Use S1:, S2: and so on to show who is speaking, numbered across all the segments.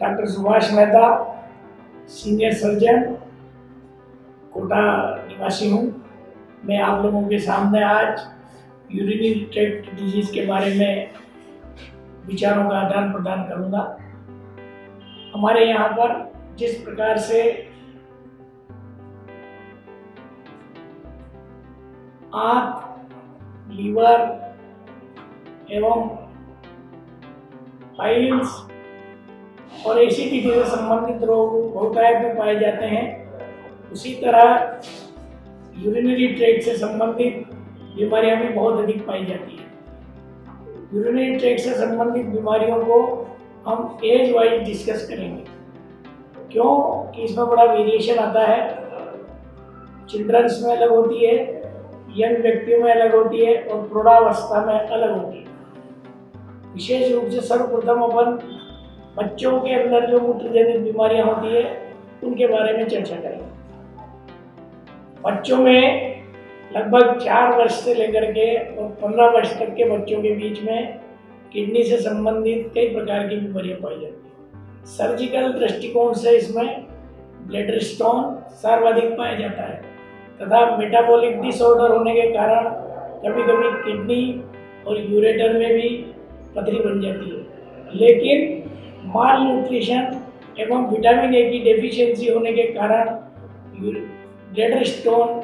S1: Doctor Subhash Mehta, senior surgeon, Kota निवासी हूँ। मैं आप लोगों के सामने आज यूरिनरी ट्रैक्ट डिजीज के बारे में विचारों का आदान प्रदान करूँगा। हमारे यहाँ पर जिस प्रकार से आंत, लीवर एवं पाइल्स और एसिडिटी से संबंधित रोग बहुतायत में पाए जाते हैं, उसी तरह यूरिनरी ट्रैक्ट से संबंधित बीमारियां भी बहुत अधिक पाई जाती हैं। यूरिनरी ट्रैक्ट से संबंधित बीमारियों को हम एज वाइज डिस्कस करेंगे, क्योंकि इसमें बड़ा वेरिएशन आता है। चिल्ड्रंस में अलग होती है, यंग व्यक्तियों में अलग होती है और प्रौढ़ावस्था में अलग होती है। विशेष रूप से सर्वप्रथम अपन बच्चों के अंदर जो मूत्रजनित बीमारियां होती है उनके बारे में चर्चा करेंगे। बच्चों में लगभग 4 वर्ष से लेकर के और 15 वर्ष तक के बच्चों के बीच में किडनी से संबंधित कई प्रकार की बीमारियां पाई जाती हैं। सर्जिकल दृष्टिकोण से इसमें ब्लैडर स्टोन सर्वाधिक पाया जाता है तथा मेटाबॉलिक डिसऑर्डर होने के कारण कभी कभी किडनी और यूरेटर में भी पथरी बन जाती है। लेकिन माल न्यूट्रिशन एवं विटामिन ए की डेफिशिएंसी होने के कारण ब्लैडर स्टोन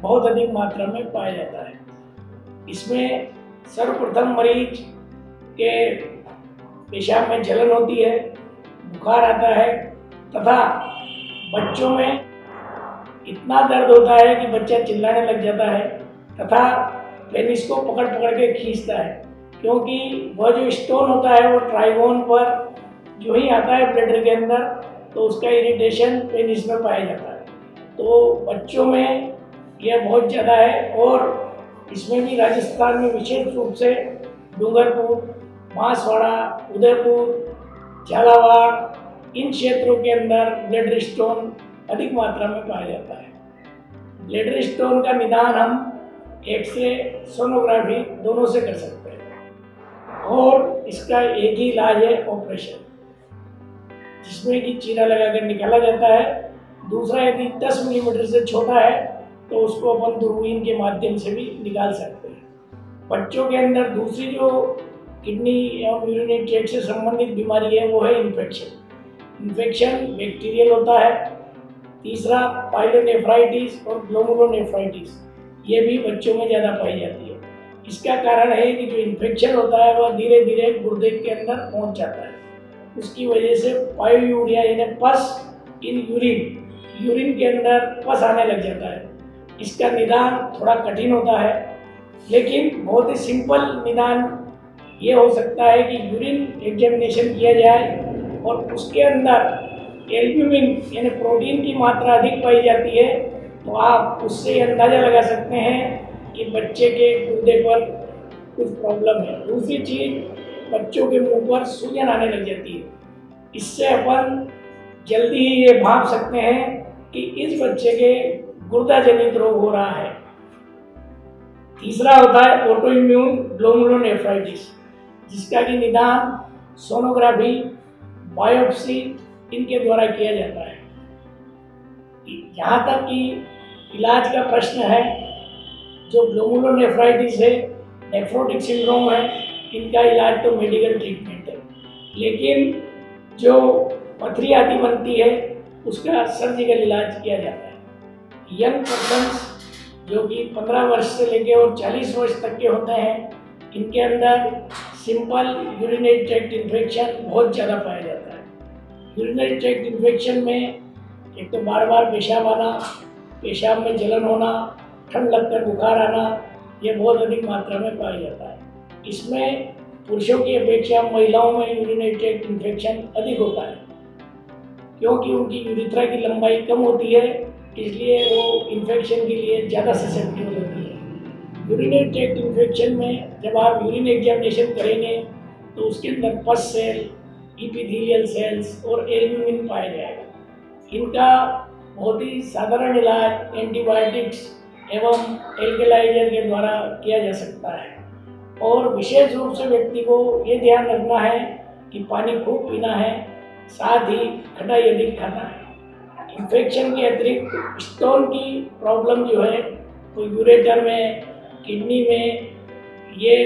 S1: बहुत अधिक मात्रा में पाया जाता है। इसमें सर्वप्रथम मरीज के पेशाब में जलन होती है, बुखार आता है तथा बच्चों में इतना दर्द होता है कि बच्चा चिल्लाने लग जाता है तथा पेनिस को पकड़ पकड़ के खींचता है, क्योंकि वह जो स्टोन होता है वो ट्राइगोन पर जो ही आता है ब्लैडर के अंदर तो उसका इरिटेशन पेनिस में पाया जाता है। तो बच्चों में यह बहुत ज़्यादा है और इसमें भी राजस्थान में विशेष रूप से डूंगरपुर, बांसवाड़ा, उदयपुर, झालावाड़ इन क्षेत्रों के अंदर ब्लैडर स्टोन अधिक मात्रा में पाया जाता है। ब्लैडर स्टोन का निदान हम एक्सरे, सोनोग्राफी दोनों से कर सकते हैं और इसका एक ही इलाज है ऑपरेशन, जिसमें कि चीरा लगाकर निकाला जाता है। दूसरा, यदि 10 मिलीमीटर से छोटा है तो उसको अपन दूरबीन के माध्यम से भी निकाल सकते हैं। बच्चों के अंदर दूसरी जो किडनी एवं यूरिनरी ट्रैक्ट से संबंधित बीमारी है वो है इन्फेक्शन। इन्फेक्शन बैक्टीरियल होता है। तीसरा, पाइलोनेफ्राइटिस और ग्लोमेरुलोनेफ्राइटिस, ये भी बच्चों में ज़्यादा पाई जाती है। इसका कारण है कि जो इन्फेक्शन होता है वह धीरे धीरे गुर्दे के अंदर पहुंच जाता है। उसकी वजह से पायोयूरिया यानी पस इन यूरिन के अंदर पस आने लग जाता है। इसका निदान थोड़ा कठिन होता है, लेकिन बहुत ही सिंपल निदान ये हो सकता है कि यूरिन एग्जामिनेशन किया जाए और उसके अंदर एल्ब्यूमिन यानी प्रोटीन की मात्रा अधिक पाई जाती है तो आप उससे अंदाज़ा लगा सकते हैं कि बच्चे के गुर्दे पर कुछ प्रॉब्लम है। दूसरी चीज़, बच्चों के मुंह पर सूजन आने लग जाती है। इससे अपन जल्दी ही ये भाप सकते हैं कि इस बच्चे के गुर्दा जनित रोग हो रहा है। तीसरा होता है ऑटो इम्यून ग्लोमेरुलोनेफ्राइटिस, जिसका कि निदान सोनोग्राफी, बायोप्सी इनके द्वारा किया जाता है। यहाँ तक कि इलाज का प्रश्न है, जो ग्लोमेरुलोनेफ्राइटिस है, नेफ्रोटिक सिंड्रोम है, इनका इलाज तो मेडिकल ट्रीटमेंट है, लेकिन जो पथरी आदि बनती है उसका सर्जिकल इलाज किया जाता है। यंग पर्सन्स जो कि 15 वर्ष से लेकर और 40 वर्ष तक के होते हैं, इनके अंदर सिंपल यूरिनरी ट्रैक्ट इन्फेक्शन बहुत ज़्यादा पाया जाता है। यूरिनरी ट्रैक्ट इन्फेक्शन में एक तो बार बार पेशाब आना, पेशाब में जलन होना, ठंड लगकर बुखार आना, ये बहुत अधिक मात्रा में पाया जाता है। इसमें पुरुषों की अपेक्षा महिलाओं में यूरिनरी ट्रैक्ट इन्फेक्शन अधिक होता है, क्योंकि उनकी यूरिथ्रा की लंबाई कम होती है, इसलिए वो इन्फेक्शन के लिए ज़्यादा ससेप्टिबल होती है। यूरिनरी ट्रैक्ट इन्फेक्शन में जब आप यूरिन एग्जामिनेशन करेंगे तो उसके अंदर पस सेल, इपिथेलियल सेल्स और एल्ब्यूमिन पाया जाएगा। इनका बहुत ही साधारण इलाज एंटीबायोटिक्स एवं एल्कलाइजर के द्वारा किया जा सकता है। और विशेष रूप से व्यक्ति को ये ध्यान रखना है कि पानी खूब पीना है साथ ही खटाई अधिक खाना, इन्फेक्शन के अतिरिक्त स्टोन की प्रॉब्लम जो है वो यूरेटर में, किडनी में, ये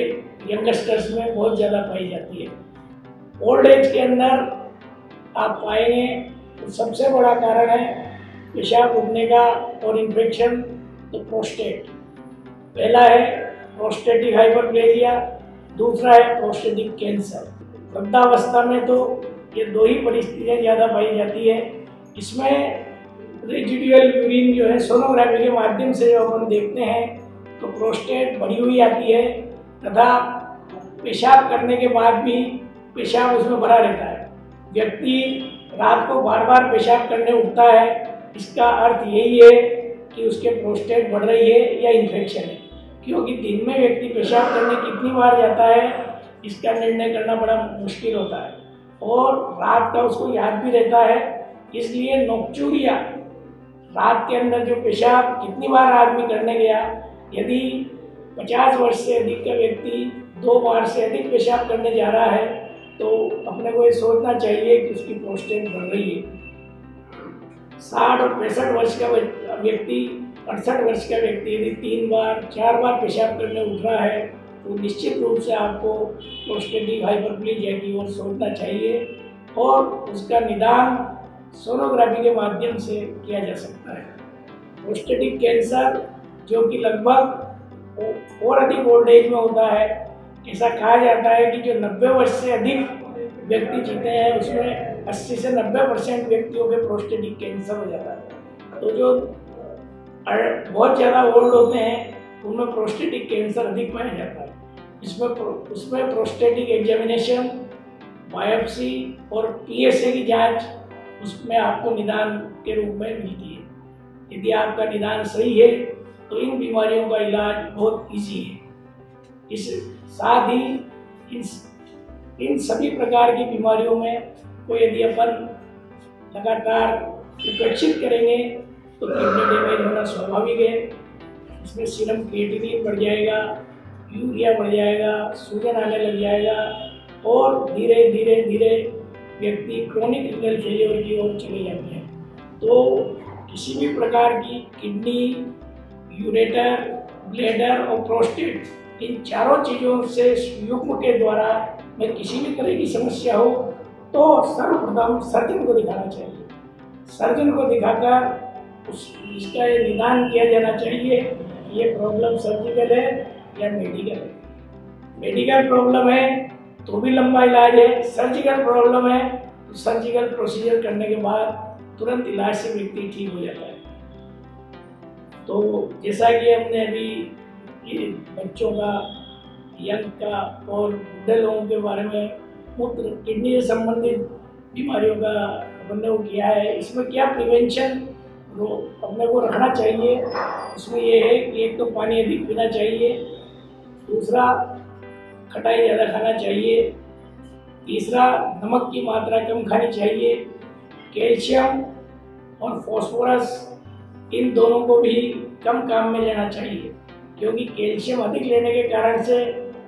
S1: यंगस्टर्स में बहुत ज़्यादा पाई जाती है। ओल्ड एज के अंदर आप पाएंगे तो सबसे बड़ा कारण है पेशाब उठने का और इन्फेक्शन, तो प्रोस्टेट। पहला है प्रोस्टेटिक हाइपरप्लेजिया, दूसरा है प्रोस्टेटिक कैंसर। वृद्धावस्था में तो ये दो ही परिस्थितियाँ ज़्यादा पाई जाती है। इसमें रेजिडुअल यूरिन जो है सोनोग्राफी के माध्यम से जो अपन देखते हैं तो प्रोस्टेट बढ़ी हुई आती है तथा पेशाब करने के बाद भी पेशाब उसमें भरा रहता है। व्यक्ति रात को बार बार पेशाब करने उठता है, इसका अर्थ यही है कि उसके प्रोस्टेट बढ़ रही है या इन्फेक्शन है, क्योंकि दिन में व्यक्ति पेशाब करने कितनी बार जाता है इसका निर्णय करना बड़ा मुश्किल होता है और रात का उसको याद भी रहता है। इसलिए नोक्चूरिया, रात के अंदर जो पेशाब कितनी बार आदमी करने गया, यदि 50 वर्ष से अधिक का व्यक्ति 2 बार से अधिक पेशाब करने जा रहा है तो अपने को ये सोचना चाहिए कि उसकी प्रोस्टेट बढ़ रही है। 60 और 65 वर्ष का व्यक्ति, 68 वर्ष का व्यक्ति यदि 3 बार 4 बार पेशाब करने उठ रहा है तो निश्चित रूप से आपको प्रोस्टेटिक हाइपरप्लेजिया की ओर सोचना चाहिए और उसका निदान सोनोग्राफी के माध्यम से किया जा सकता है। प्रोस्टेटिक कैंसर जो कि लगभग और अधिक ओल्ड एज में होता है, ऐसा कहा जाता है कि जो 90 वर्ष से अधिक व्यक्ति जीते हैं उसमें 80 से 90% व्यक्तियों के प्रोस्टेटिक कैंसर हो जाता है। तो जो बहुत ज़्यादा ओल्ड होते हैं उनमें प्रोस्टेटिक कैंसर अधिक पाया जाता है। उसमें प्रोस्टेटिक एग्जामिनेशन, बायोप्सी और PSA की जांच उसमें आपको निदान के रूप में मिलती है। यदि आपका निदान सही है तो इन बीमारियों का इलाज बहुत इजी है। इस साथ ही इन सभी प्रकार की बीमारियों में को यदि अपन लगातार उपेक्षित करेंगे तो किडनी डैमेज होना स्वाभाविक है। इसमें सीरम क्रिएटिनिन बढ़ जाएगा, यूरिया बढ़ जाएगा, सूजन आने लग जाएगा और धीरे धीरे धीरे व्यक्ति क्रोनिक रीनल फेलियर की ओर चले जाते हैं। तो किसी भी प्रकार की किडनी, यूरेटर, ब्लैडर और प्रोस्टेट, इन चारों चीज़ों से युग्म के द्वारा में किसी भी तरह की समस्या हो तो सर्वप्रथम सर्जन को दिखाना चाहिए। सर्जन को दिखाकर इसका निदान किया जाना चाहिए। ये प्रॉब्लम सर्जिकल है या मेडिकल है। मेडिकल प्रॉब्लम है तो भी लंबा इलाज है, सर्जिकल प्रॉब्लम है तो सर्जिकल प्रोसीजर करने के बाद तुरंत इलाज से व्यक्ति ठीक हो जाता है। तो जैसा कि हमने अभी ये बच्चों का, यंग का और बूढ़े लोगों के बारे में मूत्र किडनी से संबंधित बीमारियों का हमने वो किया है, इसमें क्या प्रिवेंशन अपने को रखना चाहिए, उसमें ये है कि एक तो पानी अधिक पीना चाहिए, दूसरा खटाई ज़्यादा खाना चाहिए, तीसरा नमक की मात्रा कम खानी चाहिए, कैल्शियम और फास्फोरस इन दोनों को भी कम काम में लेना चाहिए, क्योंकि कैल्शियम अधिक लेने के कारण से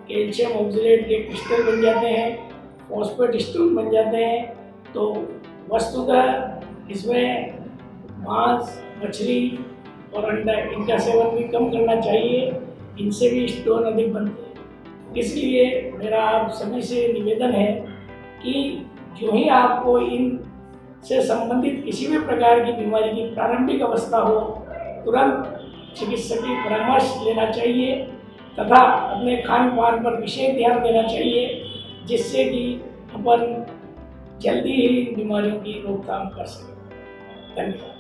S1: कैल्शियम ऑक्सलेट के क्रिस्टल बन जाते हैं, फॉस्फेट स्टोन बन जाते हैं। तो वस्तुतः इसमें मांस, मछली और अंडा इनका सेवन भी कम करना चाहिए, इनसे भी स्टोन अधिक बनते हैं। इसलिए मेरा आप सभी से निवेदन है कि जो ही आपको इन से संबंधित किसी भी प्रकार की बीमारी की प्रारंभिक अवस्था हो तुरंत चिकित्सकीय परामर्श लेना चाहिए तथा अपने खान पान पर विशेष ध्यान देना चाहिए, जिससे कि अपन जल्दी ही बीमारियों की रोकथाम कर सकें। धन्यवाद।